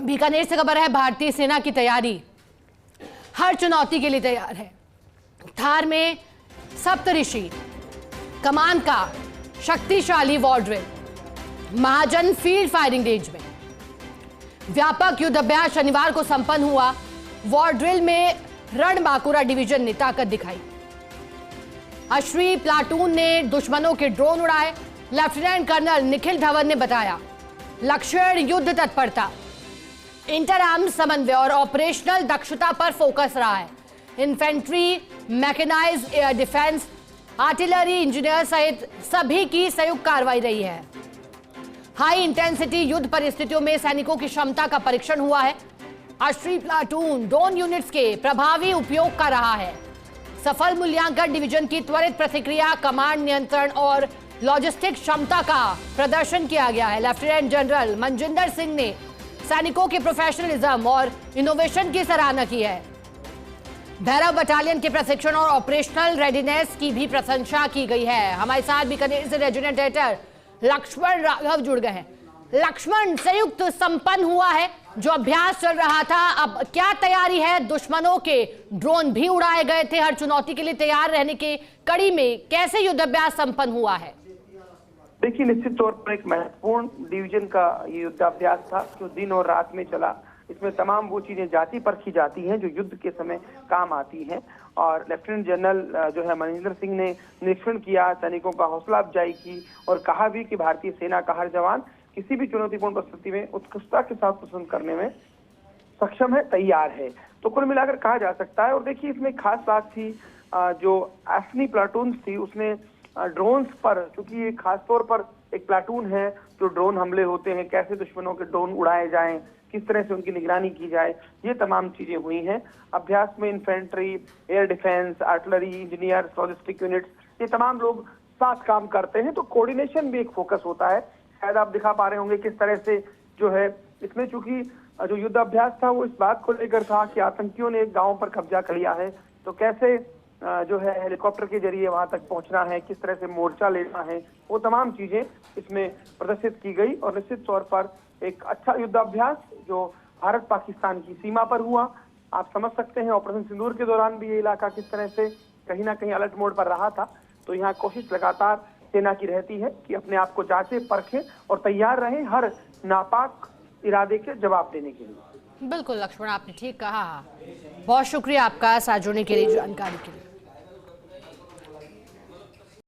बीकानेर से खबर है, भारतीय सेना की तैयारी हर चुनौती के लिए तैयार है। थार में सप्तऋषि कमान का शक्तिशाली वॉर ड्रिल, महाजन फील्ड फायरिंग रेंज में व्यापक युद्ध अभ्यास शनिवार को संपन्न हुआ। वॉर ड्रिल में रणबांकुरा डिवीजन ने ताकत दिखाई। अश्वी प्लाटून ने दुश्मनों के ड्रोन उड़ाए। लेफ्टिनेंट कर्नल निखिल धवन ने बताया, लक्षण युद्ध तत्परता, इंटर आर्म्स समन्वय और ऑपरेशनल दक्षता पर फोकस रहा है। Infantry, mechanised air defence, artillery, engineer सहित सभी की संयुक्त कार्रवाई रही है। हाई इंटेंसिटी युद्ध परिस्थितियों में सैनिकों की क्षमता का परीक्षण हुआ है। अश्वी प्लाटून ड्रोन यूनिट्स के प्रभावी उपयोग का रहा है। सफल मूल्यांकन डिवीजन की त्वरित प्रतिक्रिया, कमांड नियंत्रण और लॉजिस्टिक क्षमता का प्रदर्शन किया गया है। लेफ्टिनेंट जनरल मनजिंदर सिंह ने सैनिकों के प्रोफेशनलिज्म और इनोवेशन की सराहना की है। भैरव बटालियन के प्रशिक्षण और ऑपरेशनल रेडीनेस की भी प्रशंसा की गई है। हमारे साथ बीकानेर से रेजिमेंटेटर लक्ष्मण राघव जुड़ गए हैं। लक्ष्मण, संयुक्त संपन्न हुआ है जो अभ्यास चल रहा था, अब क्या तैयारी है? दुश्मनों के ड्रोन भी उड़ाए गए थे। हर चुनौती के लिए तैयार रहने के कड़ी में कैसे युद्धाभ्यास संपन्न हुआ है? देखिए, निश्चित तौर पर एक महत्वपूर्ण डिवीजन का ये युद्धाभ्यास था जो दिन और रात में चला। इसमें तमाम वो चीजें जाति परखी जाती हैं जो युद्ध के समय काम आती हैं। और लेफ्टिनेंट जनरल जो है मनजिंदर सिंह ने निरीक्षण किया, सैनिकों का हौसला अफजाई की और कहा भी कि भारतीय सेना का हर जवान किसी भी चुनौतीपूर्ण परिस्थिति में उत्कृष्टता के साथ प्रदर्शन करने में सक्षम है, तैयार है। तो कुल मिलाकर कहा जा सकता है। और देखिए, इसमें खास बात थी जो अश्वी प्लाटून थी उसने ड्रोन्स पर, क्योंकि ये खास तौर पर एक प्लाटून है जो ड्रोन हमले होते हैं, कैसे दुश्मनों के ड्रोन उड़ाए जाएं, किस तरह से उनकी निगरानी की जाए, ये तमाम चीजें हुई हैं। अभ्यास में infantry, air defence, artillery, engineer, logistic units, ये तमाम लोग साथ काम करते हैं, तो कोऑर्डिनेशन भी एक फोकस होता है। शायद आप दिखा पा रहे होंगे किस तरह से जो है इसमें, चूंकि जो युद्ध अभ्यास था वो इस बात को लेकर था कि आतंकियों ने एक गाँव पर कब्जा कर लिया है, तो कैसे जो है हेलीकॉप्टर के जरिए वहां तक पहुंचना है, किस तरह से मोर्चा लेना है, वो तमाम चीजें इसमें प्रदर्शित की गई। और निश्चित तौर पर एक अच्छा युद्धाभ्यास जो भारत पाकिस्तान की सीमा पर हुआ। आप समझ सकते हैं ऑपरेशन सिंदूर के दौरान भी ये इलाका किस तरह से कहीं ना कहीं अलर्ट मोड पर रहा था। तो यहाँ कोशिश लगातार सेना की रहती है कि अपने आप को जांचे, परखें और तैयार रहें हर नापाक इरादे के जवाब देने के लिए। बिल्कुल लक्ष्मण, आपने ठीक कहा। बहुत शुक्रिया आपका साथ जुड़ने के लिए, जानकारी के लिए।